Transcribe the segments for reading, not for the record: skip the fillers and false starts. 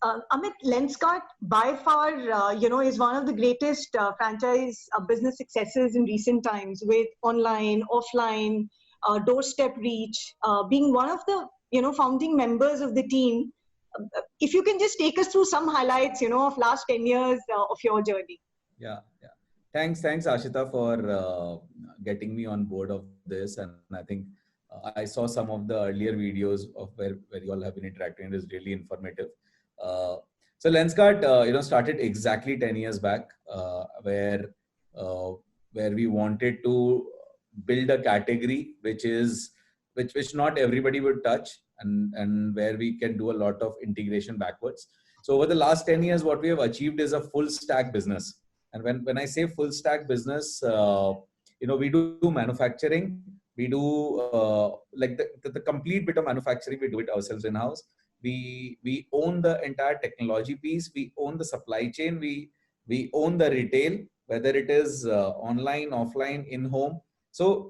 Amit, Lenskart by far, is one of the greatest franchise business successes in recent times with online, offline, doorstep reach, being one of the, founding members of the team. If you can just take us through some highlights, of last 10 years of your journey. Yeah, yeah. Thanks, Ashita, for getting me on board of this. And I think I saw some of the earlier videos of where you all have been interacting. It is really informative. Uh, so Lenskart, started exactly 10 years back, uh, where we wanted to build a category which not everybody would touch, and where we can do a lot of integration backwards. So over the last 10 years, what we have achieved is a full stack business. And when I say full stack business, we do manufacturing, we do like the complete bit of manufacturing, we do it ourselves in house. We own the entire technology piece, we own the supply chain, we own the retail, whether it is online, offline, in home. So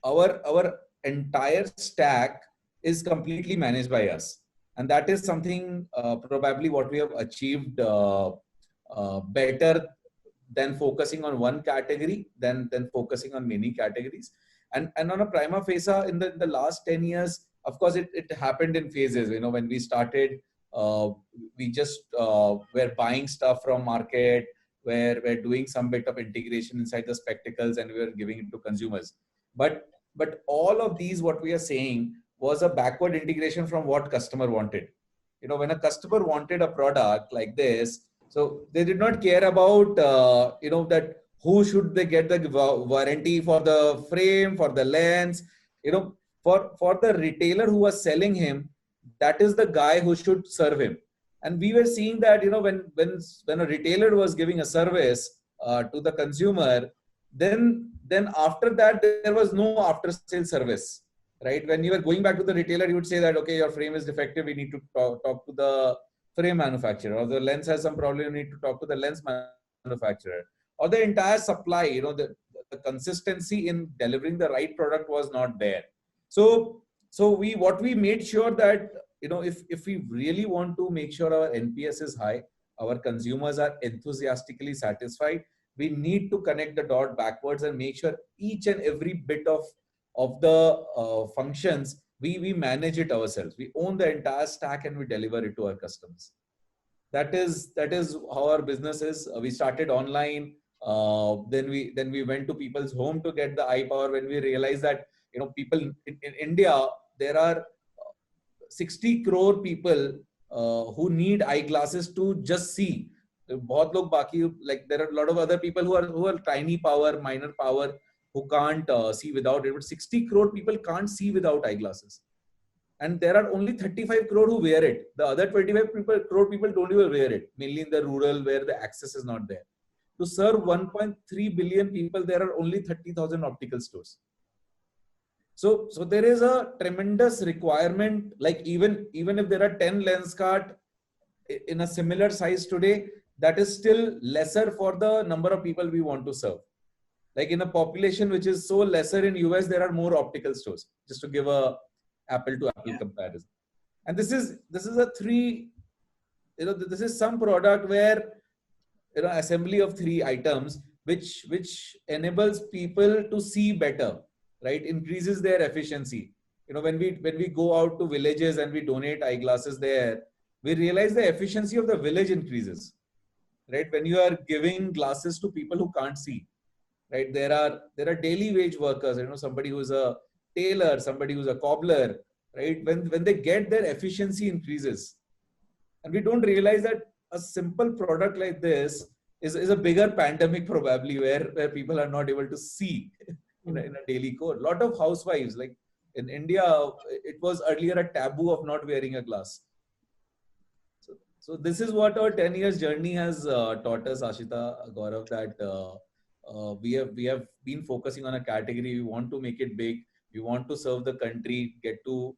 our entire stack is completely managed by us, and that is something probably what we have achieved better than focusing on one category, than focusing on many categories. And on a prima facie, in the last 10 years, of course, it happened in phases. When we started, we just were buying stuff from market, where we're doing some bit of integration inside the spectacles, and we were giving it to consumers. But all of these, what we are saying, was a backward integration from what customer wanted. When a customer wanted a product like this, so they did not care about, that who should they get the warranty for the frame, for the lens, for the retailer who was selling him, that is the guy who should serve him. And we were seeing that, when a retailer was giving a service to the consumer, then after that, there was no after sale service, right? When you were going back to the retailer, you would say that, okay, your frame is defective, we need to talk to the frame manufacturer, or the lens has some problem, you need to talk to the lens manufacturer, or the entire supply. The consistency in delivering the right product was not there. So what we made sure that, if we really want to make sure our NPS is high, our consumers are enthusiastically satisfied, we need to connect the dot backwards and make sure each and every bit of the functions, we manage it ourselves. We own the entire stack and we deliver it to our customers. That is how our business is. We started online. Then we went to people's home to get the iPower, when we realized that, people in India, there are 60 crore people who need eyeglasses to just see. बहुत लोग बाकी, like there are a lot of other people who are tiny power, minor power, who can't see without it. But 60 crore people can't see without eyeglasses. And there are only 35 crore who wear it. The other 25 crore people don't even wear it, mainly in the rural where the access is not there. To serve 1.3 billion people, there are only 30,000 optical stores. So there is a tremendous requirement. Like even if there are 10 Lenskart in a similar size today, that is still lesser for the number of people we want to serve. Like in a population which is so lesser in US, there are more optical stores, just to give a apple to apple comparison. And this is a three, this is some product where, assembly of 3 items, which enables people to see better, right? Increases their efficiency. When we go out to villages and we donate eyeglasses there, we realize the efficiency of the village increases, right? When you are giving glasses to people who can't see, right? There are daily wage workers, somebody who's a tailor, somebody who's a cobbler, right? When they get, their efficiency increases. And we don't realize that a simple product like this is a bigger pandemic probably, where people are not able to see in a daily code. A lot of housewives, like in India, it was earlier a taboo of not wearing a glass. So this is what our 10 years journey has taught us, Ashita, Gaurav, that we have been focusing on a category. We want to make it big. We want to serve the country, get to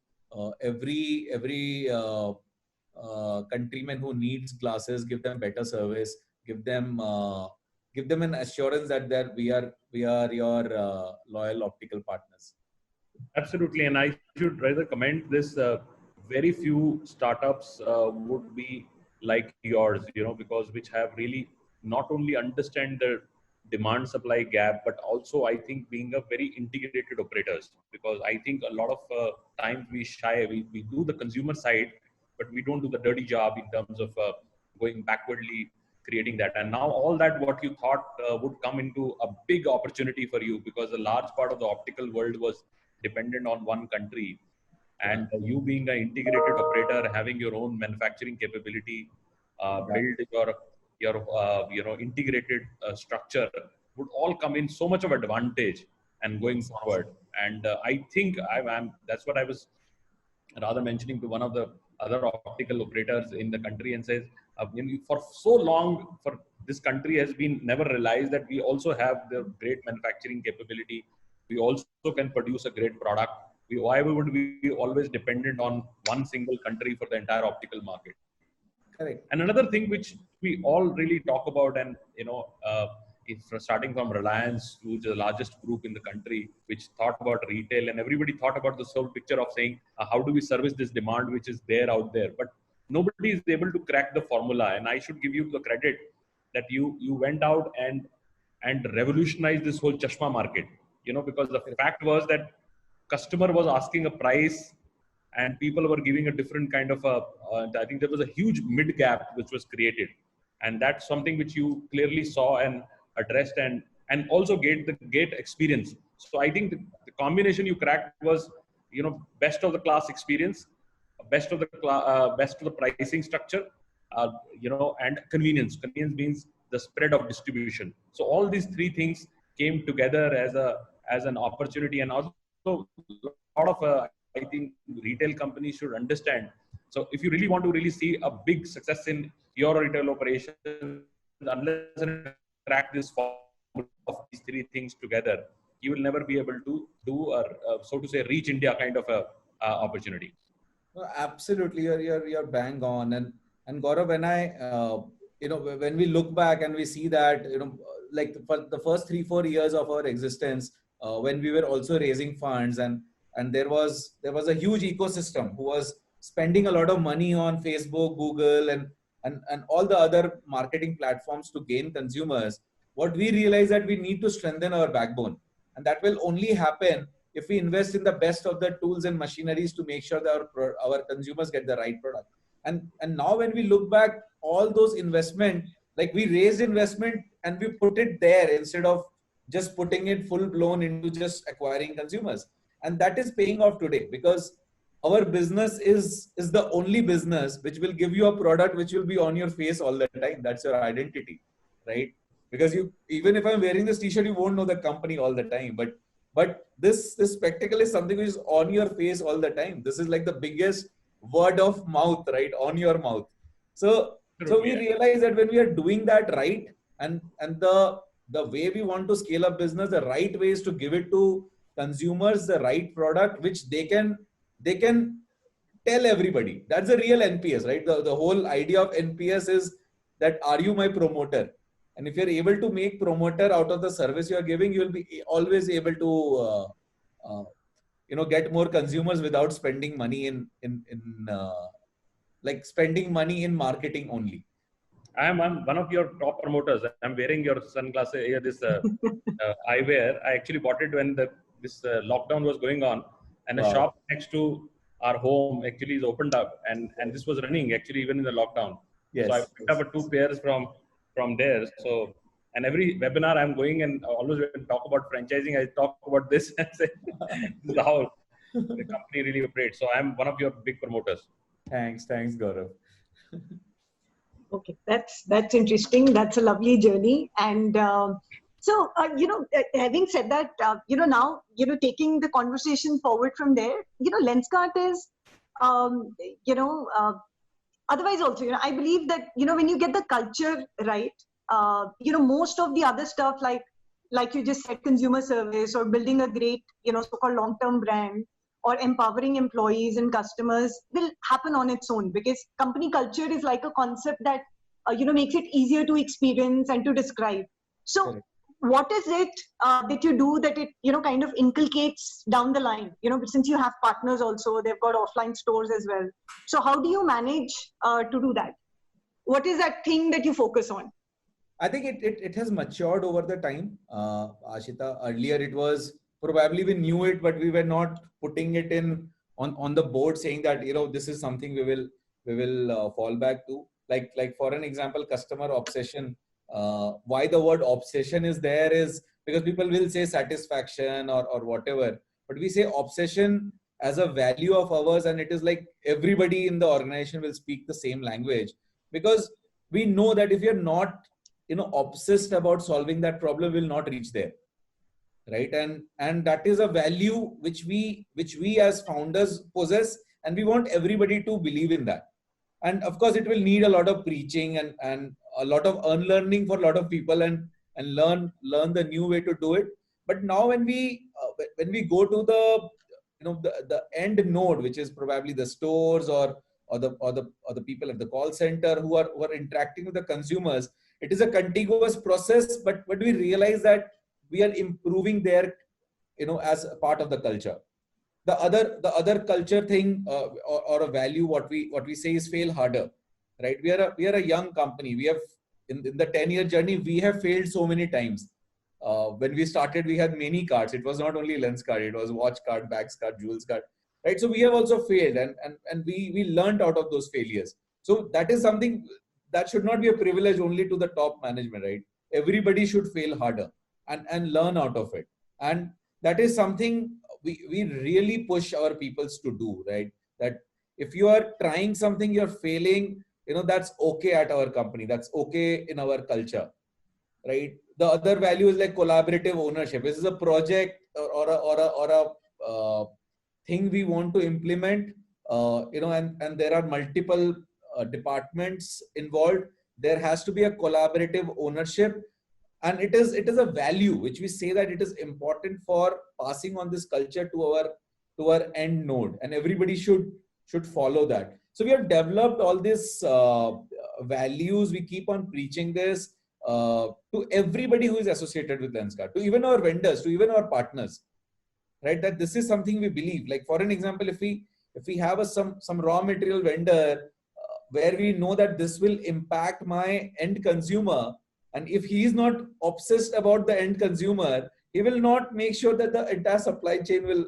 every countryman who needs glasses, give them better service, give them an assurance that we are your loyal optical partners. Absolutely, and I should rather comment this. Very few startups would be like yours, because which have really not only understand the demand supply gap, but also I think being a very integrated operators, because I think a lot of times we do the consumer side, but we don't do the dirty job in terms of going backwardly creating that. And now all that what you thought would come into a big opportunity for you, because a large part of the optical world was dependent on one country, and you being an integrated operator, having your own manufacturing capability, build your integrated structure, would all come in so much of advantage and going forward. And I think I'm that's what I was rather mentioning to one of the other optical operators in the country, and says, for so long, for this country has been never realized that we also have the great manufacturing capability. We also can produce a great product. Why would we always dependent on one single country for the entire optical market? Correct. And another thing which we all really talk about, and it's starting from Reliance, who's the largest group in the country, which thought about retail, and everybody thought about this whole picture of saying, how do we service this demand which is there out there? But nobody is able to crack the formula. And I should give you the credit that you went out and revolutionized this whole chashma market. Because the fact was that customer was asking a price, and people were giving a different kind of I think there was a huge mid gap which was created, and that's something which you clearly saw and addressed, and also gate experience. So I think the combination you cracked was, best of the class experience, best of the pricing structure, and convenience. Convenience means the spread of distribution. So all these three things came together as an opportunity. And also a lot of I think retail companies should understand. So if you really want to really see a big success in your retail operations, unless you crack this formula of these three things together, you will never be able to do, or so to say, reach India kind of a opportunity. No, absolutely, you're bang on. And Gaurav, when we look back and we see that, like for the first 3-4 years of our existence, when we were also raising funds, and there was a huge ecosystem who was spending a lot of money on Facebook, Google, and all the other marketing platforms to gain consumers. What we realized that we need to strengthen our backbone, and that will only happen if we invest in the best of the tools and machineries to make sure that our consumers get the right product. And now when we look back, all those investment, like we raised investment and we put it there instead of just putting it full blown into just acquiring consumers. And that is paying off today, because our business is the only business which will give you a product which will be on your face all the time. That's your identity, right? Because even if I'm wearing this t-shirt, you won't know the company all the time. But this spectacle is something which is on your face all the time. This is like the biggest word of mouth, right? On your mouth. So we realize that when we are doing that right, and the way we want to scale up business, the right way is to give it to consumers the right product, which they can tell everybody. That's the real NPS, right? The whole idea of NPS is that, are you my promoter? And if you're able to make promoter out of the service you're giving, you'll be always able to get more consumers without spending money like spending money in marketing only. I'm one of your top promoters. I'm wearing your sunglasses here, this eyewear. I actually bought it when this lockdown was going on, and a shop next to our home actually is opened up, and this was running actually even in the lockdown. Yes. So I picked up 2 pairs from there. So, and every webinar I'm going, and always when I talk about franchising, I talk about this and say, this is how the company really operates. So I'm one of your big promoters. Thanks, Gaurav. Okay, that's interesting. That's a lovely journey. And so, having said that, now, taking the conversation forward from there, Lenskart is, otherwise also, I believe that, when you get the culture right, most of the other stuff, like you just said, consumer service or building a great, so-called long-term brand, or empowering employees and customers will happen on its own, because company culture is like a concept that, makes it easier to experience and to describe. So Correct. What is it that you do that it, kind of inculcates down the line, since you have partners also, they've got offline stores as well. So how do you manage to do that? what is that thing that you focus on? I think it has matured over the time, Ashita. Earlier it was probably we knew it, but we were not putting it in on the board saying that, you know, this is something we will fall back to. Like for an example, customer obsession. Why the word obsession is there is because people will say satisfaction or whatever, but we say obsession as a value of ours, and it is like everybody in the organization will speak the same language, because we know that if you're not, you know, obsessed about solving that problem, will not reach there, right? And that is a value which we as founders possess, and we want everybody to believe in that. And of course it will need a lot of preaching and a lot of unlearning for a lot of people, and learn the new way to do it. But now when we go to the, you know, the end node, which is probably the stores or the people at the call center who are interacting with the consumers, it is a contiguous process, but we realize that we are improving there, you know, as a part of the culture. The other culture thing, or a value, what we say is fail harder, right? We are a young company. We have in the 10-year journey, we have failed so many times. When we started, we had many cards. It was not only lens card, it was watch card, bags card, jewels card, right? So we have also failed, and we learned out of those failures. So that is something that should not be a privilege only to the top management, right? Everybody should fail harder and learn out of it. And that is something we really push our peoples to do, right? That if you are trying something, you're failing, you know, that's okay at our company. That's okay in our culture, right? The other value is like collaborative ownership. This is a project or a thing we want to implement, you know, and there are multiple departments involved. There has to be a collaborative ownership, and it is a value which we say that it is important for passing on this culture to our end node, and everybody should follow that. So we have developed all these values. We keep on preaching this to everybody who is associated with Lenskart, to even our vendors, to even our partners, right? That this is something we believe. Like for an example, if we have some raw material vendor where we know that this will impact my end consumer, and if he is not obsessed about the end consumer, he will not make sure that the entire supply chain will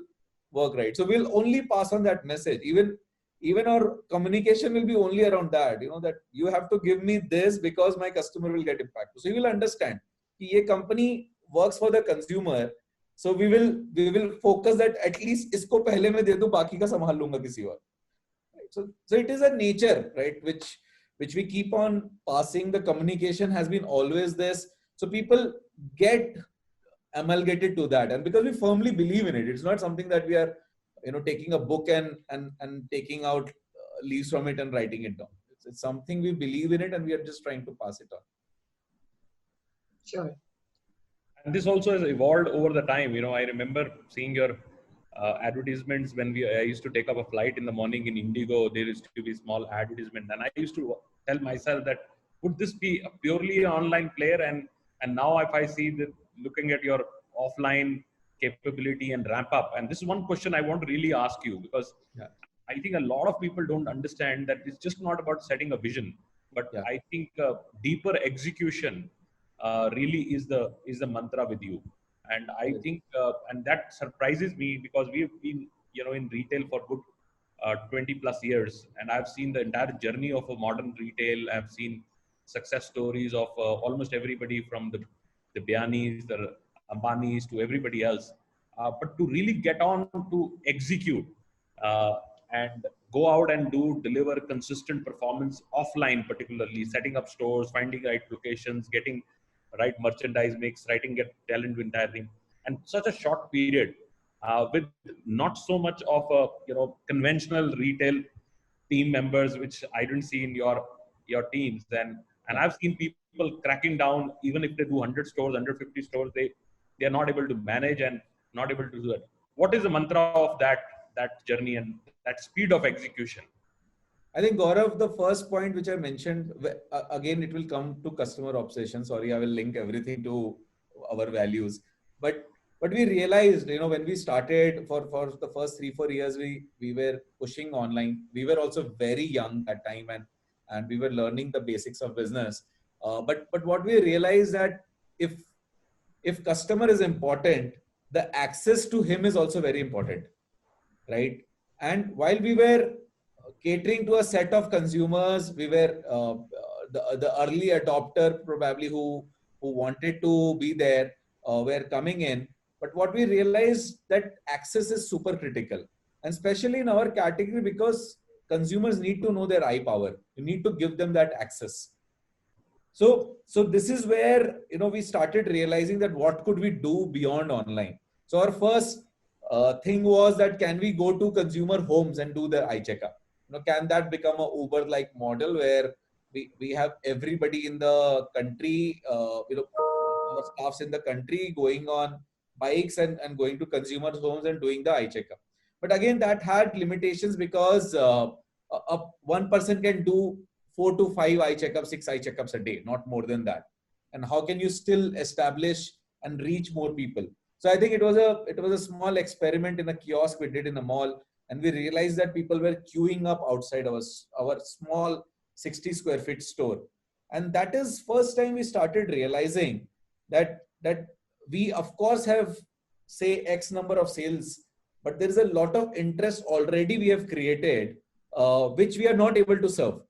work right. So we'll only pass on that message. Even our communication will be only around that, you know, that you have to give me this because my customer will get impacted. So he will understand that a company works for the consumer. So we will focus that at least isko pehle mein de do, baki ka sambhal lunga kisi aur. So it is a nature, right, which we keep on passing. The communication has been always this. So people get amalgamated to that, and because we firmly believe in it, it's not something that we are, you know, taking a book and taking out leaves from it and writing it down. It's something we believe in it, and we are just trying to pass it on. Sure. And this also has evolved over the time. You know, I remember seeing your advertisements when I used to take up a flight in the morning in Indigo. There used to be small advertisement, and I used to tell myself that would this be a purely online player? And now if I see that, looking at your offline capability and ramp up, and this is one question I want to really ask you, because I think a lot of people don't understand that it's just not about setting a vision, but I think deeper execution really is the mantra with you. And I think, and that surprises me, because we've been, you know, in retail for good 20 plus years, and I've seen the entire journey of a modern retail. I've seen success stories of almost everybody from the Bianis, the Ambanis, to everybody else. But to really get on to execute and go out and deliver consistent performance offline, particularly setting up stores, finding right locations, getting right merchandise mix, get talent, entire thing, and such a short period with not so much of a, you know, conventional retail team members, which I didn't see in your teams. And I've seen people cracking down, even if they do 100 stores, 150 stores, they are not able to manage and not able to do it. What is the mantra of that journey and that speed of execution? I think, Gaurav, the first point which I mentioned, again, it will come to customer obsession. Sorry, I will link everything to our values. But we realized, you know, when we started for the first 3-4 years, we were pushing online. We were also very young at time, and we were learning the basics of business. But what we realized that if customer is important, the access to him is also very important, right? And while we were catering to a set of consumers, we were the early adopter probably who wanted to be there were coming in. But what we realized that access is super critical, and especially in our category, because consumers need to know their eye power. You need to give them that access. So this is where we started realizing that what could we do beyond online. So our first thing was that can we go to consumer homes and do the eye checkup? Can that become a Uber-like model where we have everybody in the country, staffs in the country going on bikes and going to consumer homes and doing the eye checkup. But again, that had limitations because one person can do 4 to 5 eye checkups, 6 eye checkups a day, not more than that. And how can you still establish and reach more people? So I think it was a small experiment in a kiosk we did in a mall, and we realized that people were queuing up outside our small 60 square feet store. And that is first time we started realizing that we of course have say X number of sales, but there is a lot of interest already we have created, which we are not able to serve.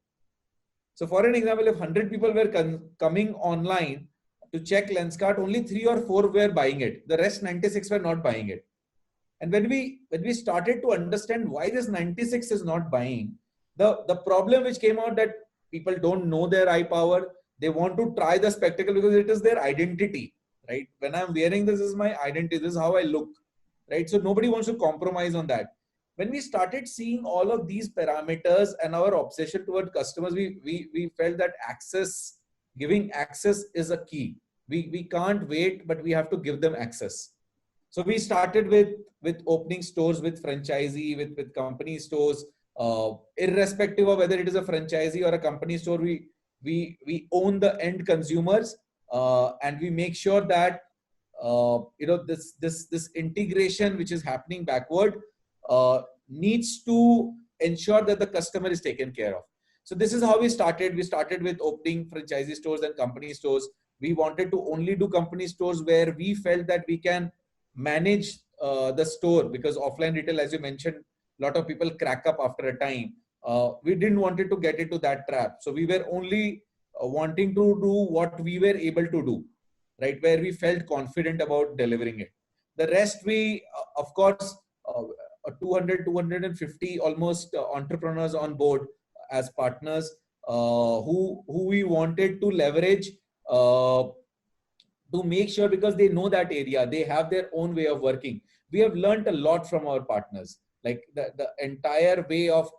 So for an example, if 100 people were coming online to check Lenskart, only 3 or 4 were buying it. The rest 96 were not buying it. And when we started to understand why this 96 is not buying, the problem which came out that people don't know their eye power. They want to try the spectacle because it is their identity, right? When I'm wearing this is my identity. This is how I look, right? So nobody wants to compromise on that. When we started seeing all of these parameters and our obsession toward customers, we felt that giving access is a key. We can't wait, but we have to give them access. So we started with opening stores with franchisee, with company stores, irrespective of whether it is a franchisee or a company store. We own the end consumers, and we make sure that this integration which is happening backward needs to ensure that the customer is taken care of. So this is how we started. We started with opening franchisee stores and company stores. We wanted to only do company stores where we felt that we can manage the store, because offline retail, as you mentioned, a lot of people crack up after a time. We didn't want it to get into that trap. So we were only wanting to do what we were able to do, right? Where we felt confident about delivering it. The rest we, of course, 200, 250 almost entrepreneurs on board as partners who we wanted to leverage to make sure, because they know that area, they have their own way of working. We have learned a lot from our partners, like the entire way of,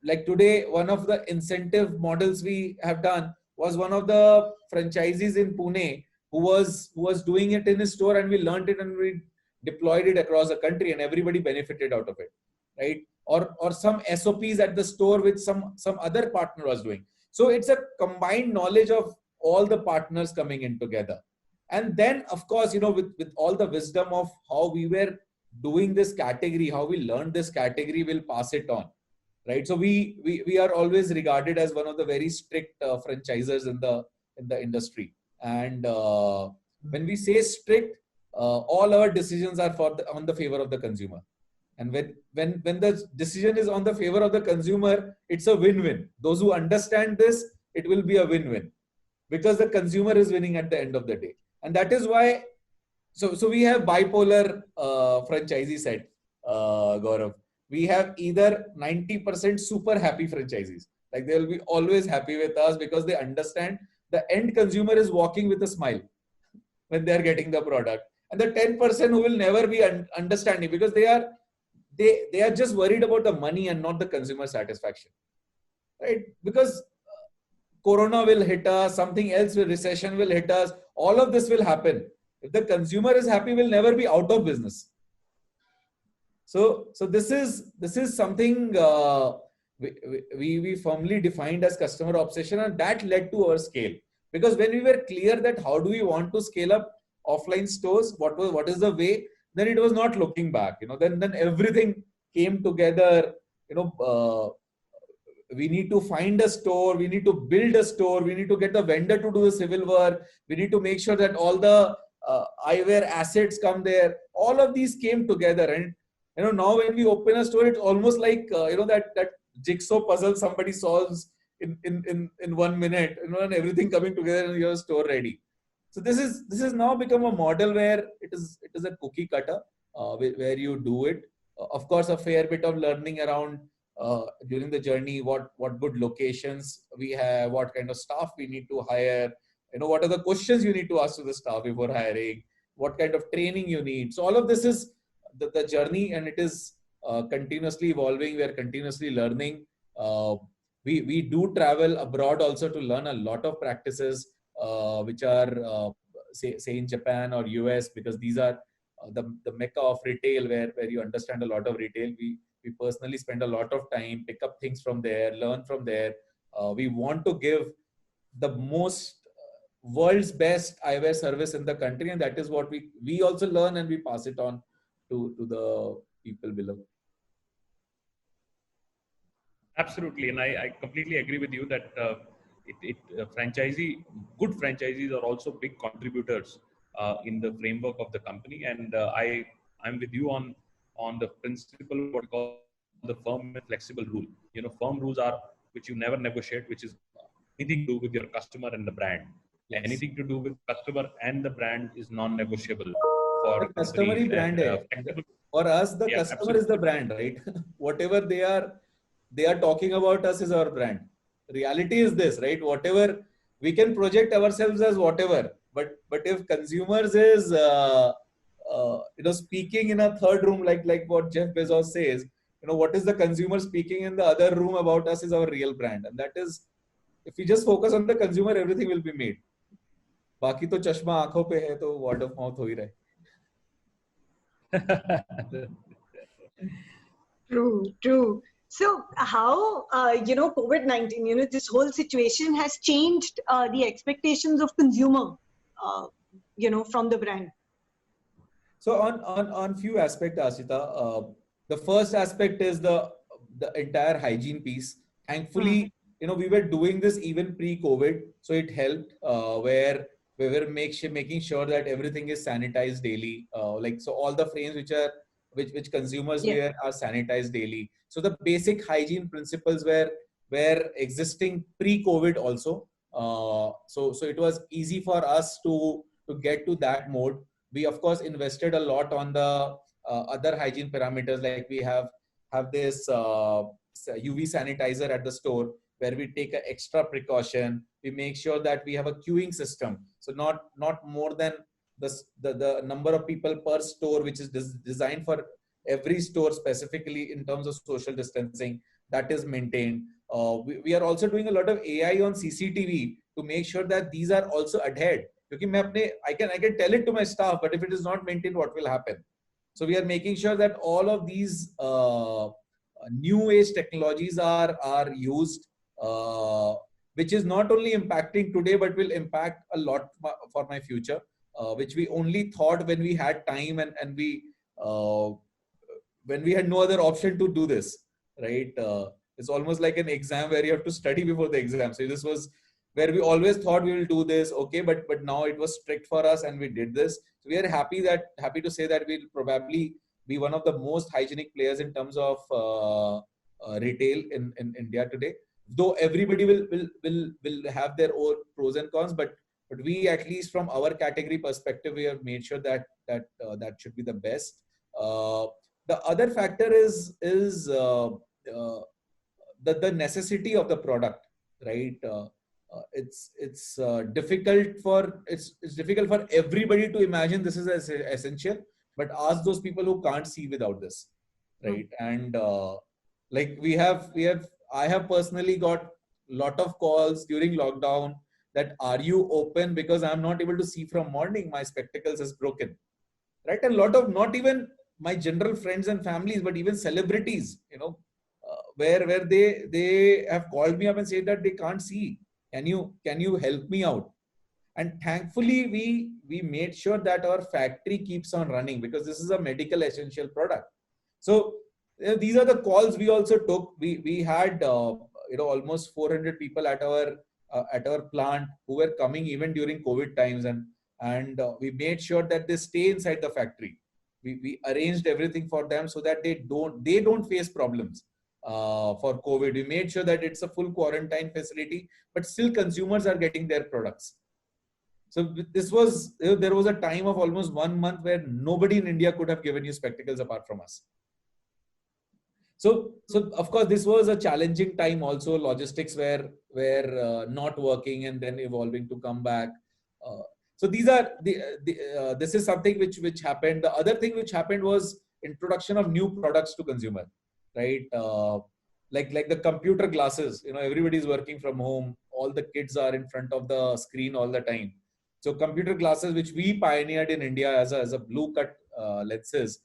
like today, one of the incentive models we have done was one of the franchisees in Pune who was doing it in his store, and we learned it and we deployed it across the country, and everybody benefited out of it, right? Or some SOPs at the store which some other partner was doing. So it's a combined knowledge of all the partners coming in together. And then, of course, with all the wisdom of how we were doing this category, how we learned this category, we'll pass it on, right? So we are always regarded as one of the very strict franchisers in the industry. And when we say strict, all our decisions are on the favor of the consumer. And when the decision is on the favor of the consumer, it's a win-win. Those who understand this, it will be a win-win, because the consumer is winning at the end of the day. And that is why, so we have bipolar franchisee set, Gaurav. We have either 90% super happy franchisees, like they will be always happy with us because they understand the end consumer is walking with a smile when they are getting the product. And the 10% who will never be understanding, because they are just worried about the money and not the consumer satisfaction, right? Because Corona will hit us, something else will, recession will hit us. All of this will happen. If the consumer is happy, we'll never be out of business. So this is something we firmly defined as customer obsession, and that led to our scale. Because when we were clear that how do we want to scale up offline stores, what is the way, then it was not looking back. Then everything came together. we need to find a store, we need to build a store, we need to get the vendor to do the civil work, we need to make sure that all the eyewear assets come there. All of these came together, and now when we open a store, it's almost like that jigsaw puzzle somebody solves in 1 minute, and everything coming together and your store ready. So this is now become a model where it is a cookie cutter, where you do it. Of course, a fair bit of learning around during the journey, what good locations we have, what kind of staff we need to hire, what are the questions you need to ask to the staff before hiring, what kind of training you need. So all of this is the journey, and it is continuously evolving. We are continuously learning. We do travel abroad also to learn a lot of practices which are say in Japan or US, because these are the mecca of retail, where you understand a lot of retail. We personally spend a lot of time, pick up things from there, learn from there. We want to give the most world's best eyewear service in the country, and that is what we also learn, and we pass it on to the people below. Absolutely, and I completely agree with you that good franchisees are also big contributors in the framework of the company, and I'm with you on the principle what we call the firm and flexible rule. Firm rules are which you never negotiate, which is anything to do with your customer and the brand. Yes. Anything to do with customer and the brand is non-negotiable for the customer companies. brand And, for us, the customer absolutely. is the brand, right? Whatever they are talking about us is our brand. Reality is this, right? Whatever we can project ourselves as whatever, but if consumers is speaking in a third room, like what Jeff Bezos says, what is the consumer speaking in the other room about us is our real brand. And that is, if we just focus on the consumer, everything will be made. बाकी तो चश्मा आंखों पे है, तो word of mouth हो ही रहा है. True. So how, COVID-19, this whole situation has changed the expectations of consumer, from the brand? So on few aspects, Ashita, the first aspect is the entire hygiene piece. Thankfully, we were doing this even pre-COVID, so it helped where we were making sure that everything is sanitized daily. So all the frames which consumers wear are sanitized daily. So the basic hygiene principles were existing pre-COVID also. So it was easy for us to get to that mode. We of course invested a lot on the other hygiene parameters, like we have this UV sanitizer at the store, where we take an extra precaution. We make sure that we have a queuing system. So not more than the number of people per store, which is designed for every store specifically in terms of social distancing, that is maintained. We are also doing a lot of AI on CCTV to make sure that these are also adhered. Because I can tell it to my staff, but if it is not maintained, what will happen? So we are making sure that all of these new age technologies are used, which is not only impacting today, but will impact a lot for my future, which we only thought when we had time and we when we had no other option to do this, right? It's almost like an exam where you have to study before the exam. So this was where we always thought we will do this, okay, but now it was strict for us and we did this. So we are happy to say that we'll probably be one of the most hygienic players in terms of retail in India today. Though everybody will have their own pros and cons, but we, at least from our category perspective, we have made sure that should be the best. The other factor is the necessity of the product, right? It's difficult for everybody to imagine this is essential, but ask those people who can't see without this, right? And I have personally got a lot of calls during lockdown that, are you open, because I'm not able to see from morning, my spectacles is broken, right? And a lot of, not even my general friends and families, but even celebrities, where they have called me up and said that they can't see. Can you help me out? And thankfully, we made sure that our factory keeps on running, because this is a medical essential product. So these are the calls we also took. We had almost 400 people at our plant who were coming even during COVID times, and we made sure that they stay inside the factory. We arranged everything for them so that they don't face problems for COVID. We made sure that it's a full quarantine facility, but still consumers are getting their products. So this was, there was a time of almost 1 month where nobody in India could have given you spectacles apart from us. So of course, this was a challenging time also. Logistics were not working and then evolving to come back. So these are this is something which happened. The other thing which happened was introduction of new products to consumer, right? Like the computer glasses. Everybody is working from home. All the kids are in front of the screen all the time. So computer glasses, which we pioneered in India as a blue cut lenses,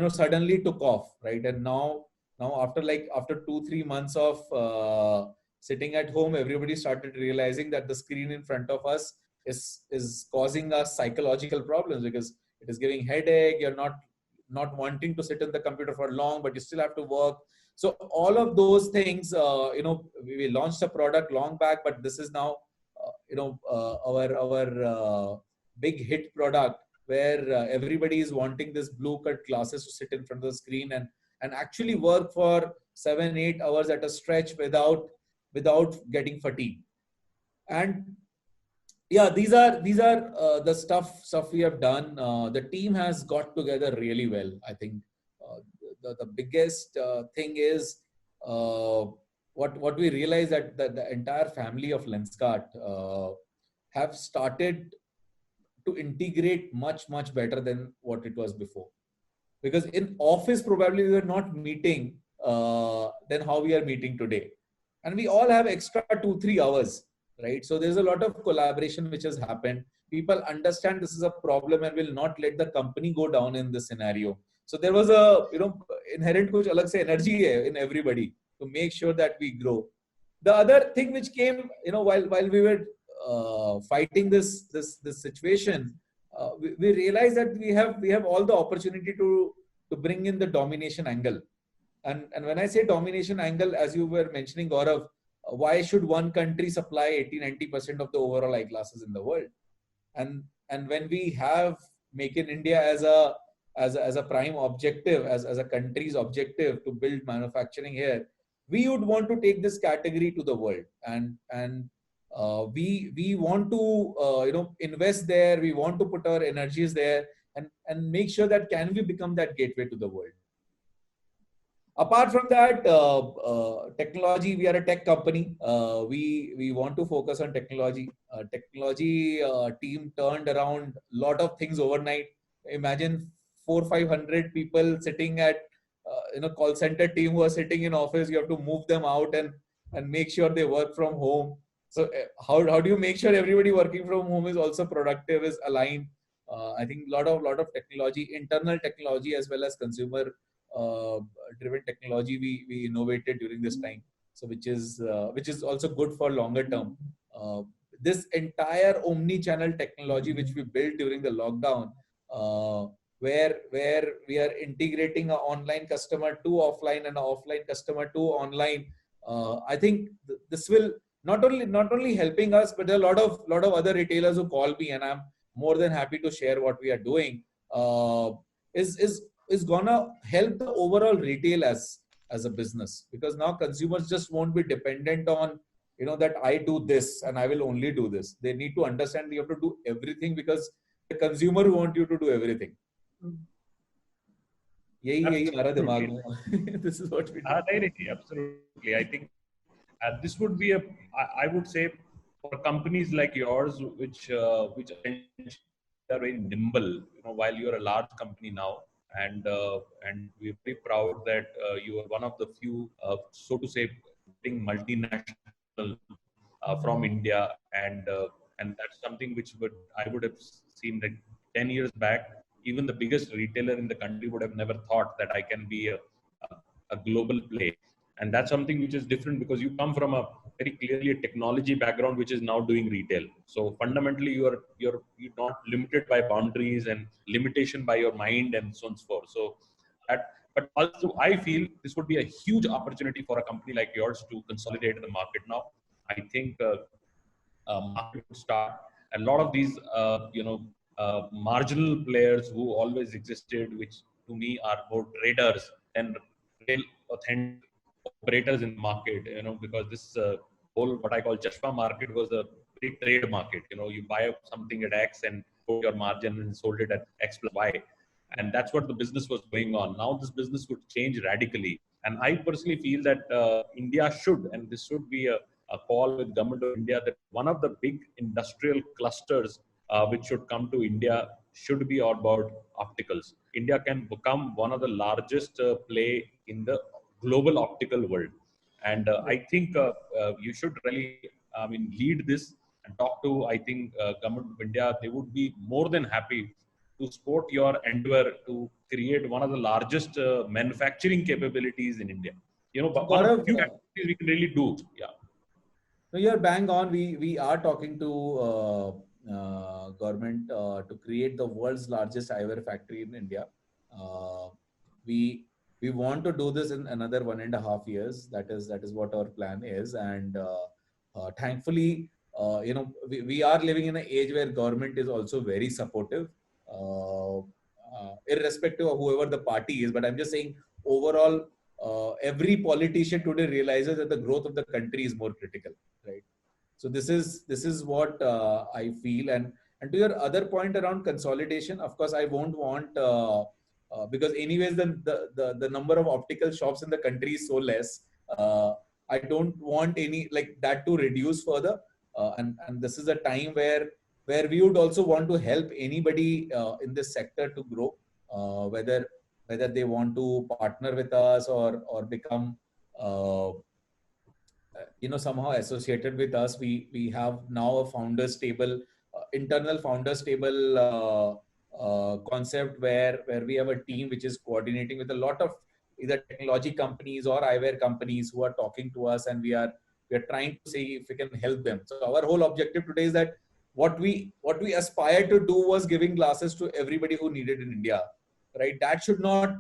suddenly took off, right? And now after 2-3 months of sitting at home, everybody started realizing that the screen in front of us is causing us psychological problems, because it is giving headache. You're not wanting to sit in the computer for long, but you still have to work. So all of those things, we launched a product long back, but this is now our big hit product, where everybody is wanting this blue cut glasses to sit in front of the screen and actually work for 7-8 hours at a stretch without getting fatigue. And yeah, these are the stuff we have done. The team has got together really well. I think the biggest thing is what we realize, that the entire family of Lenskart have started to integrate much better than what it was before. Because in office, probably we were not meeting than how we are meeting today. And we all have extra 2-3 hours, right? So there's a lot of collaboration which has happened. People understand this is a problem and will not let the company go down in this scenario. So there was a, inherent kuch alag se energy hai in everybody to make sure that we grow. The other thing which came, while we were fighting this situation, we realized that we have all the opportunity to bring in the domination angle. And when I say domination angle, as you were mentioning, Gaurav, why should one country supply 80-90% of the overall eyeglasses in the world? And when we have Make in India as a prime objective, as a country's objective to build manufacturing here, we would want to take this category to the world, and we want to invest there. We want to put our energies there and make sure that can we become that gateway to the world. Apart from that, technology, we are a tech company. We want to focus on technology. Technology team turned around a lot of things overnight. Imagine 400-500 people sitting at call center team who are sitting in office. You have to move them out and make sure they work from home. So how do you make sure everybody working from home is also productive, is aligned? I think a lot of technology, internal technology as well as consumer driven technology we innovated during this time. So which is also good for longer term. This entire omni-channel technology which we built during the lockdown, where we are integrating an online customer to offline and an offline customer to online. I think this will not only helping us, but there are a lot of other retailers who call me, and I'm more than happy to share what we are doing. Is gonna help the overall retail as a business, because now consumers just won't be dependent on that I do this and I will only do this. They need to understand you have to do everything, because the consumer wants you to do everything. Yahi हमारा दिमाग में. This is what we do. Absolutely. I think this would be I would say, for companies like yours, which are very nimble, while you're a large company now, and we're very proud that you are one of the few, so to say, multinational from India, and that's something which I would have seen that 10 years back. Even the biggest retailer in the country would have never thought that I can be a global play. And that's something which is different, because you come from a very clearly a technology background, which is now doing retail. So fundamentally, you're not limited by boundaries and limitation by your mind and so on and so forth. So But also, I feel this would be a huge opportunity for a company like yours to consolidate the market now. I think market would start. A lot of these, marginal players who always existed, which to me are more traders than real authentic operators in the market. Because this whole what I call chashma market was a big trade market. You buy something at X and put your margin and sold it at X plus Y, and that's what the business was going on. Now this business would change radically, and I personally feel that India should, and this should be a call with government of India, that one of the big industrial clusters which should come to India should be about opticals. India can become one of the largest play in the global optical world, and I think you should really, lead this and talk to. I think government of India, they would be more than happy to support your endeavor to create one of the largest manufacturing capabilities in India. But one of the few activities we can really do. Yeah. No, you're bang on. We are talking to government to create the world's largest eyewear factory in India. We want to do this in another 1.5 years. That is what our plan is. And thankfully, we are living in an age where government is also very supportive, irrespective of whoever the party is. But I'm just saying, overall, every politician today realizes that the growth of the country is more critical, right? So this is what I feel. And to your other point around consolidation, of course, I won't want because anyways the number of optical shops in the country is so less. I don't want any like that to reduce further. And this is a time where we would also want to help anybody in this sector to grow, whether they want to partner with us or become somehow associated with us. We have now a founders table, internal founders table concept where we have a team which is coordinating with a lot of either technology companies or eyewear companies who are talking to us, and we are trying to see if we can help them. So our whole objective today is that what we aspired to do was giving glasses to everybody who needed in India, right? That should not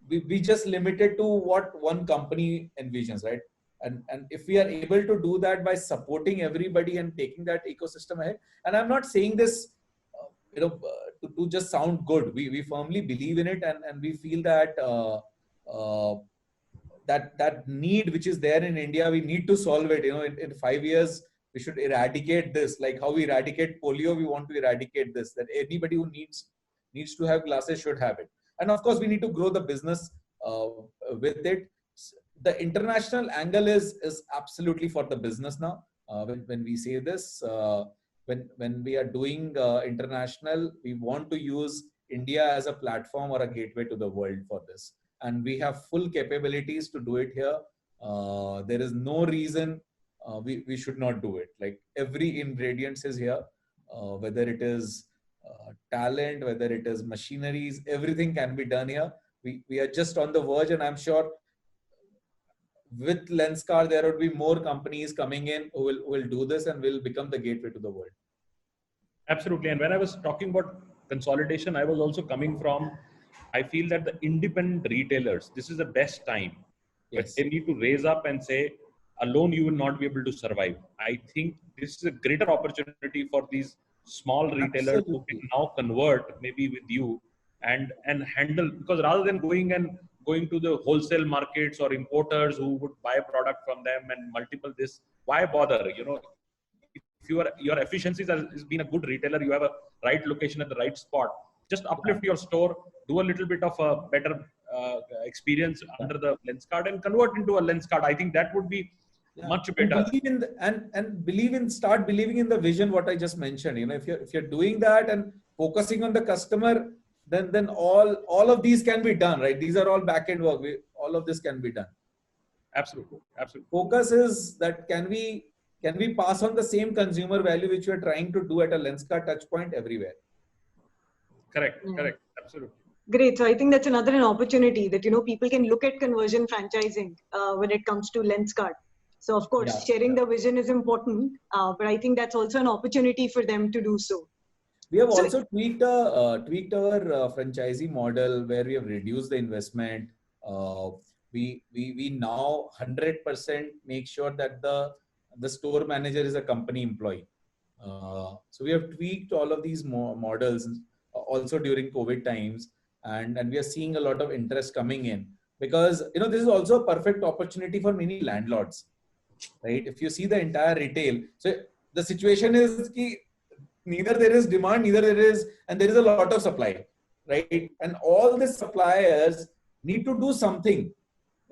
be just limited to what one company envisions, right? And if we are able to do that by supporting everybody and taking that ecosystem ahead, and I'm not saying this to just sound good. We firmly believe in it, and we feel that that need which is there in India, we need to solve it. In 5 years, we should eradicate this. Like how we eradicate polio, we want to eradicate this. That anybody who needs to have glasses should have it. And of course, we need to grow the business with it. The international angle is absolutely for the business now. When we say this, when we are doing international, we want to use India as a platform or a gateway to the world for this. And we have full capabilities to do it here. There is no reason we should not do it. Like every ingredient is here, whether it is talent, whether it is machineries, everything can be done here. We are just on the verge, and I'm sure with Lenskart, there would be more companies coming in who will do this and will become the gateway to the world. Absolutely. And when I was talking about consolidation, I was also coming from, I feel that the independent retailers, this is the best time. Yes. But they need to raise up and say, alone you will not be able to survive. I think this is a greater opportunity for these small retailers who can now convert maybe with you and handle, because rather than going to the wholesale markets or importers who would buy a product from them and multiple this, why bother? If your efficiencies has been a good retailer, you have a right location at the right spot, just uplift your store, do a little bit of a better experience under the Lenskart and convert into a Lenskart. I think that would be much better. Start believing in the vision, what I just mentioned. If you're doing that and focusing on the customer, then all of these can be done, right? These are all back-end work. All of this can be done. Absolutely. Focus is that can we pass on the same consumer value which we are trying to do at a Lenskart touch point everywhere. Correct. Absolutely. Great. So I think that's an opportunity that, people can look at conversion franchising when it comes to Lenskart. So of course, sharing the vision is important, but I think that's also an opportunity for them to do so. We have also tweaked our franchisee model where we have reduced the investment. We now 100% make sure that the store manager is a company employee. So we have tweaked all of these models also during COVID times, and we are seeing a lot of interest coming in, because this is also a perfect opportunity for many landlords, right? If you see the entire retail, so the situation is ki neither there is demand, neither there is, and there is a lot of supply, right? And all the suppliers need to do something,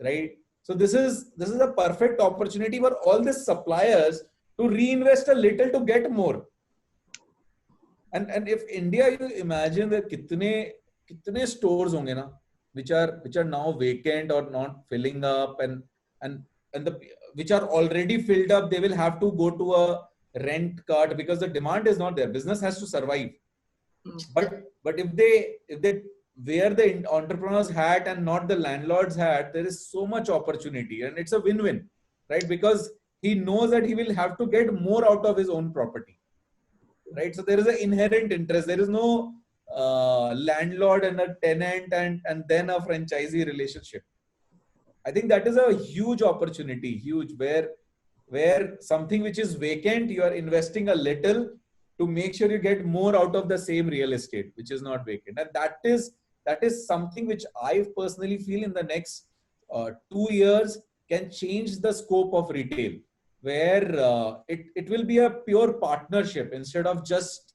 right? So this is a perfect opportunity for all the suppliers to reinvest a little to get more. And if India, you imagine that kitne stores honge na, which are now vacant or not filling up, and the which are already filled up, they will have to go to a rent cart because the demand is not there. Business has to survive. But if they wear the entrepreneur's hat and not the landlord's hat, there is so much opportunity, and it's a win-win, right? Because he knows that he will have to get more out of his own property, right? So there is an inherent interest. There is no landlord and a tenant and then a franchisee relationship. I think that is a huge opportunity, huge, where something which is vacant, you are investing a little to make sure you get more out of the same real estate, which is not vacant. And that is something which I personally feel in the next 2 years can change the scope of retail, where it will be a pure partnership instead of just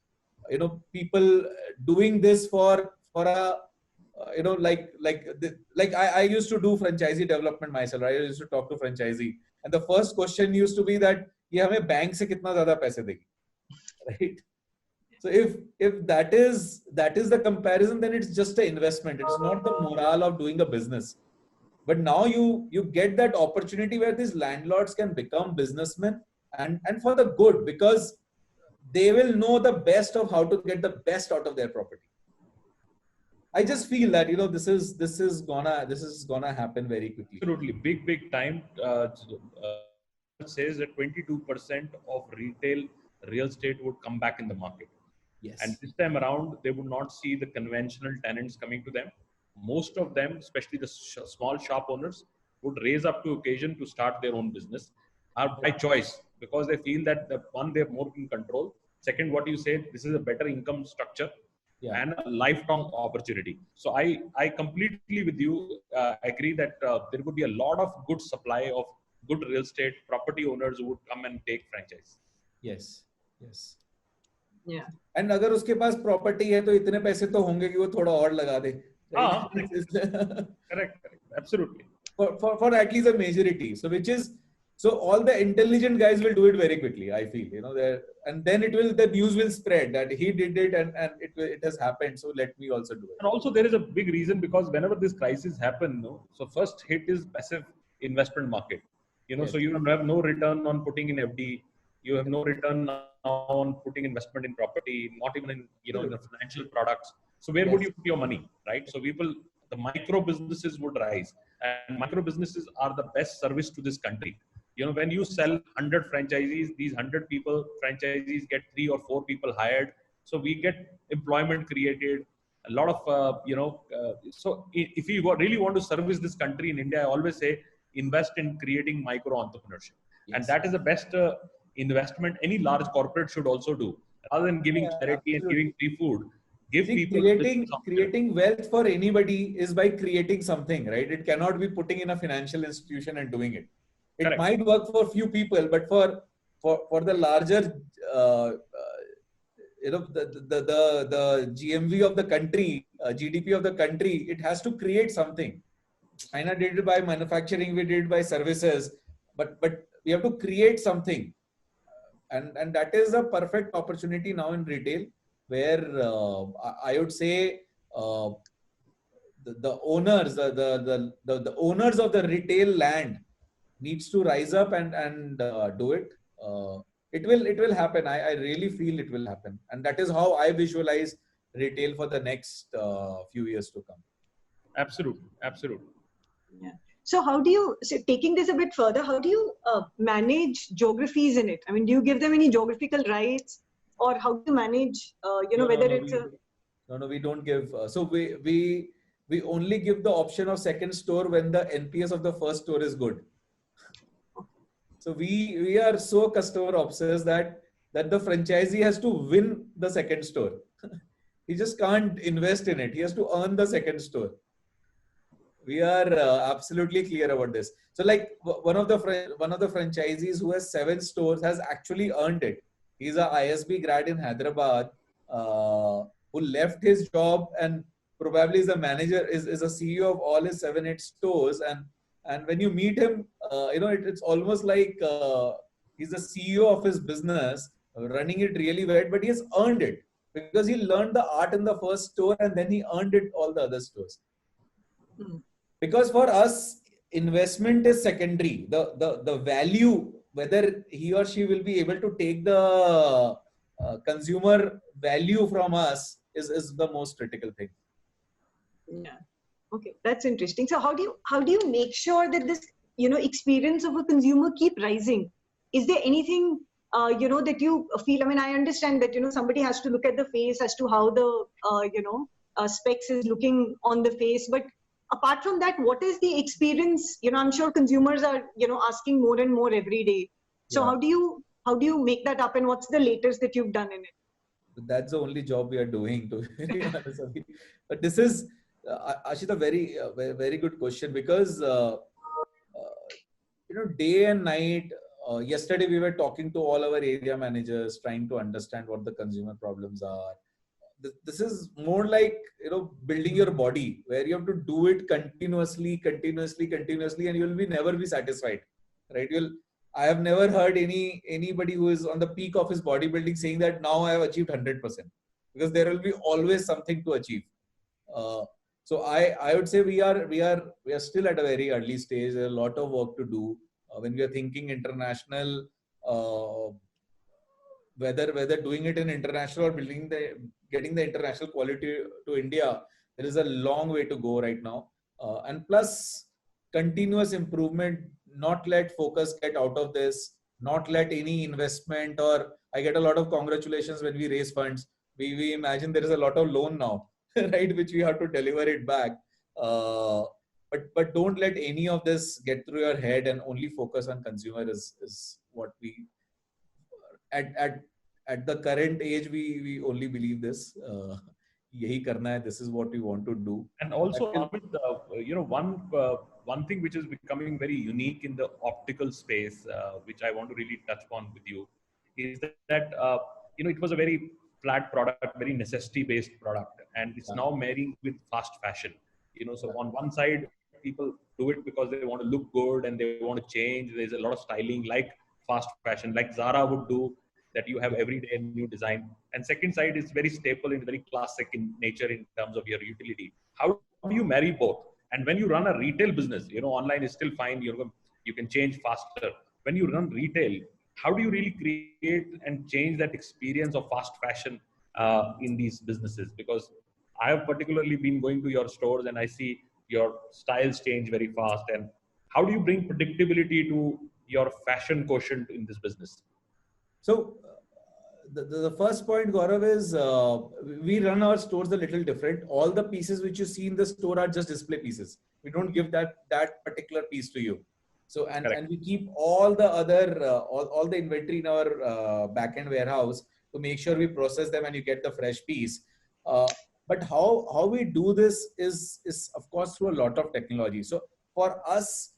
people doing this for a like I used to do franchisee development myself, right? I used to talk to franchisee, and the first question used to be that ye hame bank se kitna zyada paise degi, right? So if that is the comparison, then it's just an investment. It's not the morale of doing a business. But now you get that opportunity where these landlords can become businessmen, and for the good, because they will know the best of how to get the best out of their property. I just feel that this is gonna happen very quickly. Absolutely, big time. Says that 22% of retail real estate would come back in the market. Yes. And this time around, they would not see the conventional tenants coming to them. Most of them, especially the small shop owners, would raise up to occasion to start their own business by choice, because they feel that one, they're more in control. Second, what you said, this is a better income structure. Yeah. And a lifelong opportunity. So I completely with you agree that there would be a lot of good supply of good real estate property owners who would come and take franchise. Yes. Yeah. And अगर उसके पास property है तो इतने पैसे तो होंगे कि वो थोड़ा और लगा दे. Correct. Absolutely. For at least a majority. So all the intelligent guys will do it very quickly, I feel, and then the news will spread that he did it and it has happened. So let me also do it. And also there is a big reason, because whenever this crisis happens, so first hit is passive investment market. Yes. So you have no return on putting in FD. You have no return on putting investment in property, not even in, in the financial products. So where would you put your money, right? So the micro businesses would rise, and micro businesses are the best service to this country. When you sell 100 franchisees, these 100 people, franchisees get 3 or 4 people hired. So we get employment created, a lot of, so if you really want to service this country in India, I always say, invest in creating micro entrepreneurship. Yes. And that is the best investment any large corporate should also do. Rather than giving charity and giving free food, people creating wealth for anybody is by creating something, right? It cannot be putting in a financial institution and doing it. It Correct. Might work for few people, but for the larger, the GMV of the country, GDP of the country, it has to create something. China did it by manufacturing, we did it by services, but we have to create something, and that is a perfect opportunity now in retail, where I would say the owners, the owners of the retail land needs to rise up and do it. It will happen. I really feel it will happen, and that is how I visualize retail for the next few years to come. Absolutely. Yeah. So how do you, taking this a bit further, how do you manage geographies in it? I mean, do you give them any geographical rights, or how do you manage, No, we don't give. So we only give the option of second store when the NPS of the first store is good. So we are so customer obsessed that the franchisee has to win the second store. He just can't invest in it. He has to earn the second store. We are absolutely clear about this. So like one of the franchisees who has 7 stores has actually earned it. He's a ISB grad in Hyderabad who left his job and probably is a manager, is a CEO of all his 7-8 stores. And when you meet him, it's almost like he's the CEO of his business, running it really well, but he has earned it because he learned the art in the first store and then he earned it all the other stores. Because for us, investment is secondary. The value, whether he or she will be able to take the consumer value from us is the most critical thing. Yeah. Okay, that's interesting. So how do you make sure that this experience of a consumer keep rising? Is there anything that you feel? I mean, I understand that somebody has to look at the face as to how the specs is looking on the face, but apart from that, what is the experience? I'm sure consumers are asking more and more every day. So Yeah. how do you make that up, and what's the latest that you've done in it? That's the only job we are doing, to be very honest. But this is Ashita, very good question, because day and night. Yesterday we were talking to all our area managers, trying to understand what the consumer problems are. This is more like building your body, where you have to do it continuously, and you will never be satisfied, right? I have never heard anybody who is on the peak of his bodybuilding saying that now I have achieved 100%, because there will be always something to achieve. So I would say we are still at a very early stage. There's a lot of work to do when we are thinking international. Whether doing it in international or getting the international quality to India, there is a long way to go right now. And plus, continuous improvement. Not let focus get out of this. Not let any investment, or I get a lot of congratulations when we raise funds. We imagine there is a lot of loan now, right, which we have to deliver it back. But don't let any of this get through your head, and only focus on consumer is what we at the current age we only believe this. Yahi karna hai, this is what we want to do. And also, Amit, one thing which is becoming very unique in the optical space, which I want to really touch upon with you, is that it was a very flat product, very necessity-based product, and it's now marrying with fast fashion. So on one side, people do it because they want to look good and they want to change. There's a lot of styling, like fast fashion, like Zara would do, that you have every day a new design. And second side is very staple and very classic in nature in terms of your utility. How do you marry both? And when you run a retail business, online is still fine. You can change faster. When you run retail, how do you really create and change that experience of fast fashion in these businesses? Because I have particularly been going to your stores and I see your styles change very fast. And how do you bring predictability to your fashion quotient in this business? So the first point, Gaurav, is we run our stores a little different. All the pieces which you see in the store are just display pieces. We don't give that particular piece to you. So and we keep all the other all the inventory in our back-end warehouse to make sure we process them and you get the fresh piece. But how we do this is of course through a lot of technology. So for us,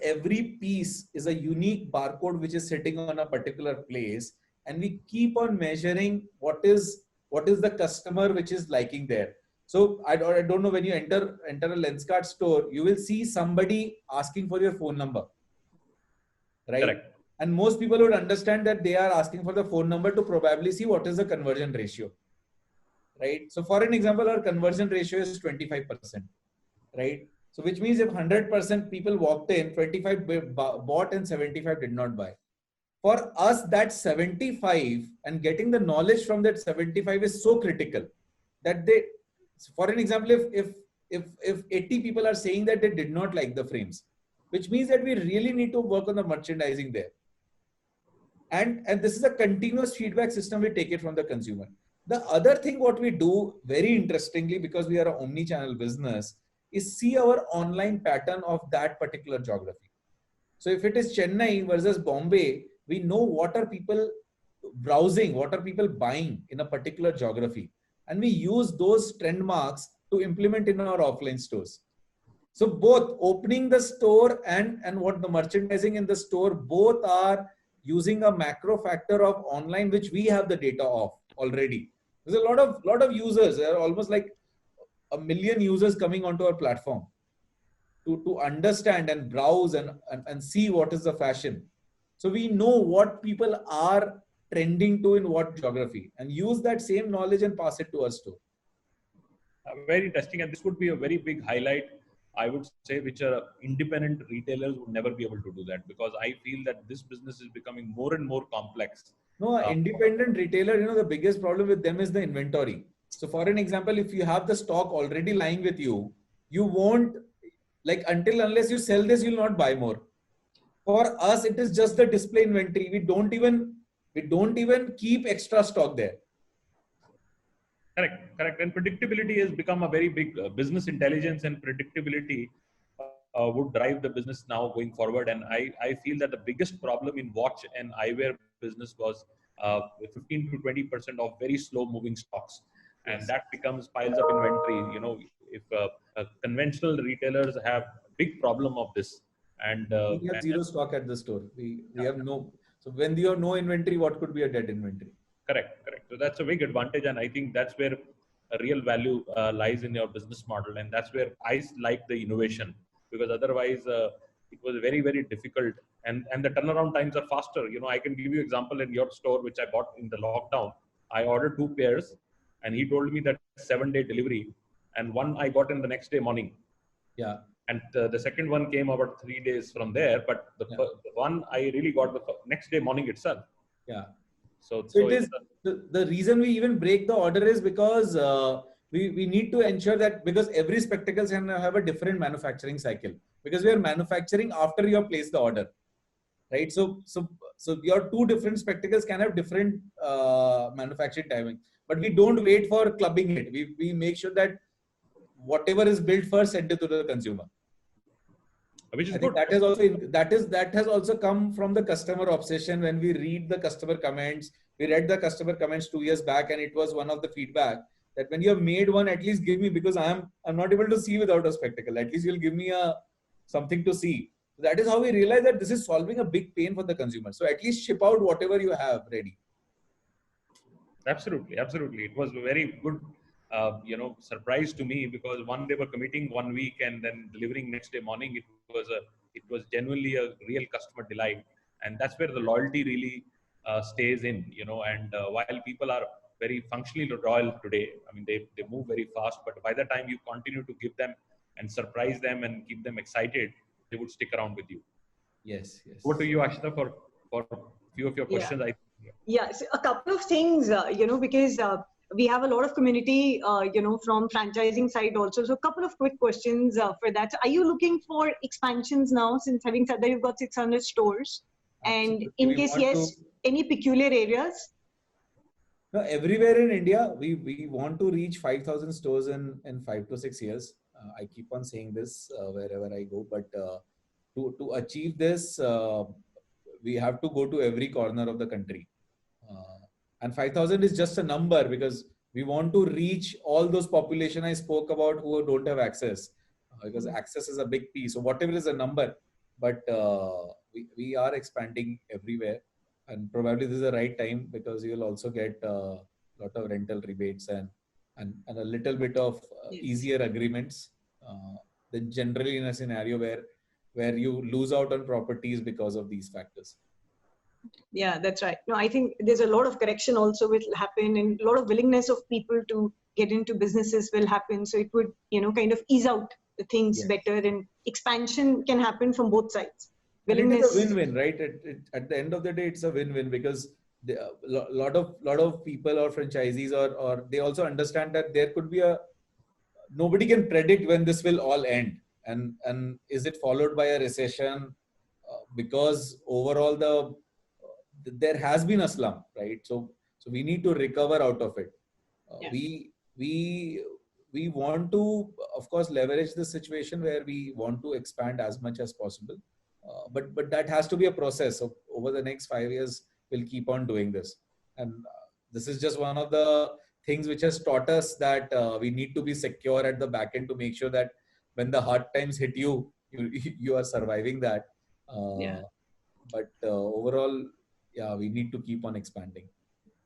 every piece is a unique barcode which is sitting on a particular place, and we keep on measuring what is the customer which is liking there. So I don't know, when you enter a Lenskart store, you will see somebody asking for your phone number, right? Correct. And most people would understand that they are asking for the phone number to probably see what is the conversion ratio, right? So for an example, our conversion ratio is 25%, right? So which means if 100% people walked in, 25 bought and 75 did not buy. For us, that 75 and getting the knowledge from that 75 is so critical that for an example, if 80 people are saying that they did not like the frames, which means that we really need to work on the merchandising there. And this is a continuous feedback system. We take it from the consumer. The other thing what we do very interestingly, because we are an omni-channel business, is see our online pattern of that particular geography. So if it is Chennai versus Bombay, we know what are people browsing, what are people buying in a particular geography. And we use those trend marks to implement in our offline stores. So both opening the store and what the merchandising in the store, both are using a macro factor of online, which we have the data of already. There's a lot of users. There are almost like 1 million users coming onto our platform to understand and browse and see what is the fashion. So we know what people are trending to in what geography and use that same knowledge and pass it to our store. Very interesting. And this would be a very big highlight, I would say, which independent retailers would never be able to do that, because I feel that this business is becoming more and more complex. No, independent retailer, the biggest problem with them is the inventory. So for an example, if you have the stock already lying with you, you won't, like, unless you sell this, you'll not buy more. For us, it is just the display inventory. We don't even keep extra stock there. Correct. And predictability has become a very big business intelligence, and predictability would drive the business now going forward. And I feel that the biggest problem in watch and eyewear business was 15 to 20% of very slow moving stocks. And that becomes piles of inventory. If conventional retailers have big problem of this. And we have zero stock at the store. We have no. So when you have no inventory, what could be a dead inventory? Correct. So that's a big advantage, and I think that's where a real value lies in your business model, and that's where I like the innovation, because otherwise it was very, very difficult, and the turnaround times are faster. I can give you example in your store, which I bought in the lockdown. I ordered 2 pairs, and he told me that 7-day delivery, and one I got in the next day morning. Yeah. And the second one came about 3 days from there, but the one I really got the next day morning itself. Yeah. So it is the reason we even break the order is because we need to ensure that, because every spectacles can have a different manufacturing cycle, because we are manufacturing after you have placed the order, right? So your 2 different spectacles can have different manufacturing timing, but we don't wait for clubbing it. We make sure that whatever is built first sent it to the consumer. Which is I think good. that has also come from the customer obsession. When we read the customer comments, we read the customer comments 2 years back, and it was one of the feedback that when you have made one, at least give me, because I'm not able to see without a spectacle. At least you'll give me something to see. That is how we realize that this is solving a big pain for the consumer. So at least ship out whatever you have ready. Absolutely. It was a very good surprise to me, because they were committing 1 week and then delivering next day morning. It was genuinely a real customer delight, and that's where the loyalty really stays in. And while people are very functionally loyal today, I mean they move very fast, but by the time you continue to give them and surprise them and keep them excited, they would stick around with you. Yes. Over to you, Ashita, for a few of your questions. Yeah, so a couple of things, because we have a lot of community, from franchising side also. So a couple of quick questions for that. So are you looking for expansions now, since having said that you've got 600 stores? Absolutely. And in case yes, any peculiar areas? No, everywhere in India, we want to reach 5,000 stores in 5 to 6 years. I keep on saying this wherever I go, but to achieve this, we have to go to every corner of the country. And 5,000 is just a number, because we want to reach all those population I spoke about who don't have access, because access is a big piece. So whatever is a number, but we are expanding everywhere, and probably this is the right time, because you will also get a lot of rental rebates and a little bit of easier agreements than generally in a scenario where you lose out on properties because of these factors. Yeah, that's right. No, I think there's a lot of correction also will happen, and a lot of willingness of people to get into businesses will happen. So it would, kind of ease out the things better, and expansion can happen from both sides. Willingness. And it is a win-win, right? At the end of the day, it's a win-win, because a lot of people or franchisees or they also understand that there could be nobody can predict when this will all end, and is it followed by a recession, because overall there has been a slump, right? So we need to recover out of it. Yeah. We want to, of course, leverage the situation where we want to expand as much as possible. But that has to be a process. So over the next 5 years, we'll keep on doing this. And this is just one of the things which has taught us that we need to be secure at the back end to make sure that when the hard times hit you, you are surviving that. Yeah. But overall, yeah, we need to keep on expanding.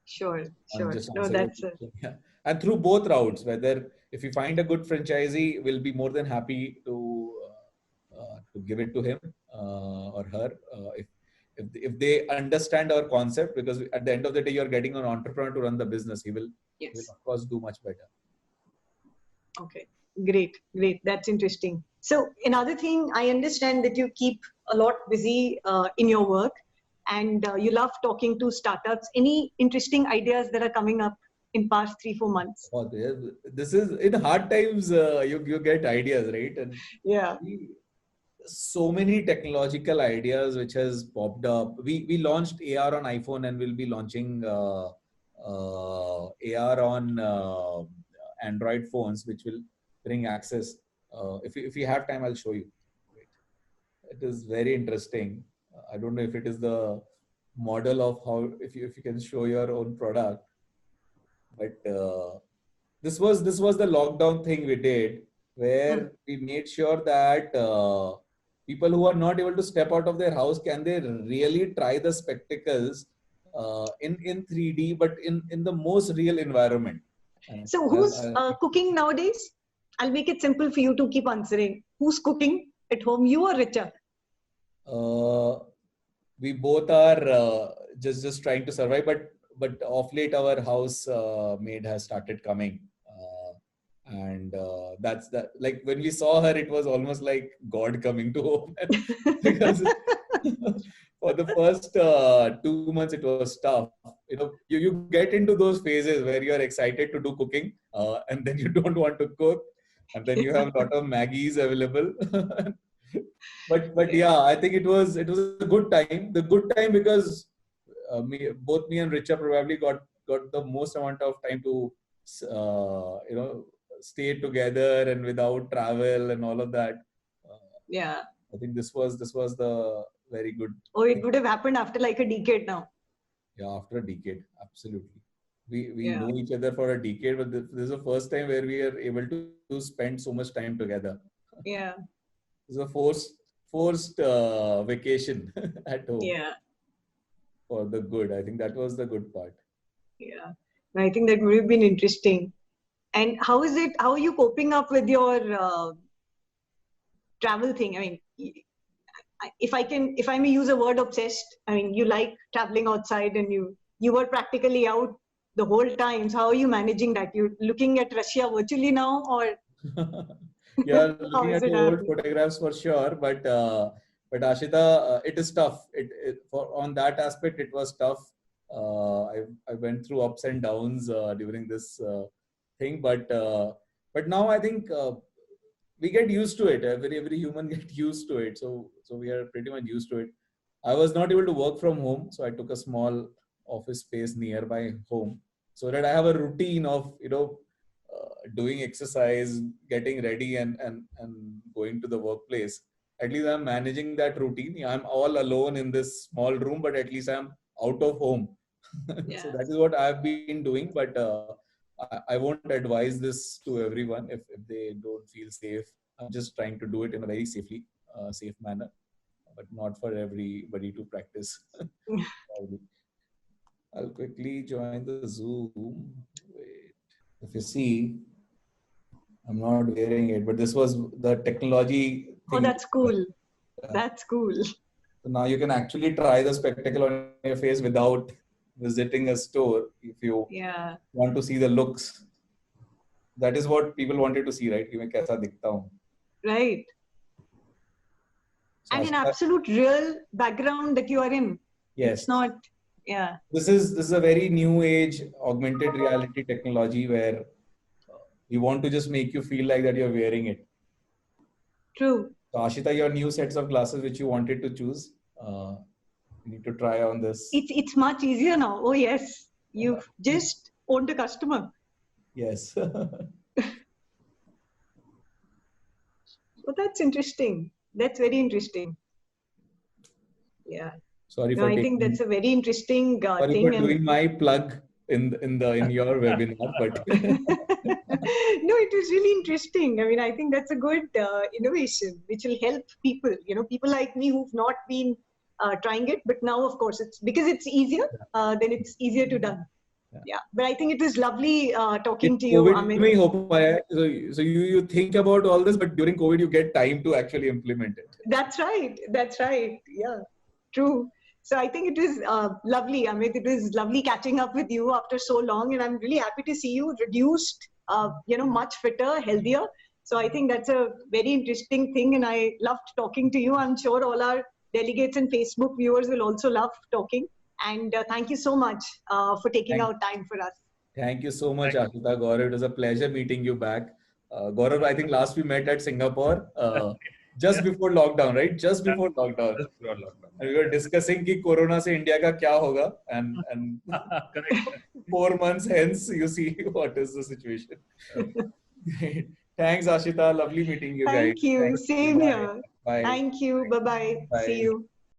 Sure. Just No, answer your that's it. question. Yeah. And through both routes, whether if you find a good franchisee, we'll be more than happy to give it to him or her. If they understand our concept, because at the end of the day, you're getting an entrepreneur to run the business. He will of course do much better. Okay, great. That's interesting. So another thing, I understand that you keep a lot busy in your work, and you love talking to startups. Any interesting ideas that are coming up in past 3-4 months? Oh, this is in hard times. You get ideas, right? And yeah, so many technological ideas which has popped up. We launched AR on iPhone, and we'll be launching AR on Android phones, which will bring access. If you have time, I'll show you. It is very interesting. I don't know if it is the model of how if you can show your own product, but this was the lockdown thing we did, where we made sure that people who are not able to step out of their house, can they really try the spectacles in 3D, but in the most real environment. So who's cooking nowadays? I'll make it simple for you to keep answering. Who's cooking at home, you or Richa? We both are just trying to survive, but of late our house maid has started coming. And that's that. Like when we saw her, it was almost like God coming to home. Because for the first 2 months, it was tough. You get into those phases where you are excited to do cooking, and then you don't want to cook, and then you have a lot of Maggies available. but yeah, I think it was a good time. The good time because both me and Richa probably got the most amount of time to stay together and without travel and all of that. Yeah. I think this was the very good. Oh, it would have happened after like a decade now. Yeah, after a decade, absolutely. We know each other for a decade, but this is the first time where we are able to spend so much time together. Yeah. It's a forced vacation at home. Yeah. For the good. I think that was the good part. Yeah. I think that would have been interesting. And how are you coping up with your travel thing? I mean, if I may use a word, obsessed. I mean, you like traveling outside, and you were practically out the whole time. So how are you managing that? You're looking at Russia virtually now, or? Yeah, looking at old photographs for sure, but Ashita, it is tough. On that aspect, it was tough. I went through ups and downs during this thing, but now I think we get used to it. Every human get used to it, so we are pretty much used to it. I was not able to work from home, so I took a small office space nearby home, so that I have a routine of doing exercise, getting ready, and going to the workplace. At least I'm managing that routine. I'm all alone in this small room, but at least I'm out of home. Yeah. So that is what I've been doing. But I won't advise this to everyone if they don't feel safe. I'm just trying to do it in a very safe manner, but not for everybody to practice. I'll quickly join the Zoom. Wait. If you see, I'm not wearing it, but this was the technology thing. Oh, that's cool. That's cool. So now you can actually try the spectacle on your face without visiting a store if you want to see the looks. That is what people wanted to see, right? मैं कैसा दिखता हूँ. Right. So and an absolute real background that you are in. Yes. It's not, yeah. This is a very new age augmented reality technology where we want to just make you feel like that you're wearing it. True. So Ashita, your new sets of glasses which you wanted to choose, you need to try on this. It's much easier now. Oh yes, you've just owned a customer. Yes. Well, that's interesting. That's very interesting. Yeah. Sorry No, for I think taking. that's a very interesting Sorry for thing. And doing my plug in your webinar, but no, it was really interesting. I mean, I think that's a good innovation which will help people. People like me who've not been trying it, but now, of course, it's because it's easier. Then it's easier to done. Yeah, but I think it was lovely in talking to you, COVID Amit. में हो पाया है. So you think about all this, but during COVID you get time to actually implement it. That's right. That's right. Yeah, true. So I think it was lovely, Amit. It was lovely catching up with you after so long, and I'm really happy to see you reduced, much fitter, healthier. So I think that's a very interesting thing, and I loved talking to you. I'm sure all our delegates and Facebook viewers will also love talking. And thank you so much for taking Thank, out time for us. thank you so much, Ashita. Gaurav, it was a pleasure meeting you back. Gaurav, I think last we met at Singapore, just before lockdown, right? Just before lockdown. Just before lockdown. And we were discussing कि Corona से India का क्या होगा, and Correct. 4 months hence you see what is the situation. Thanks, Ashita. Lovely meeting you guys. Thank you. Thank you. Same Bye. here. Bye. Thank you. Bye-bye. See Bye. you.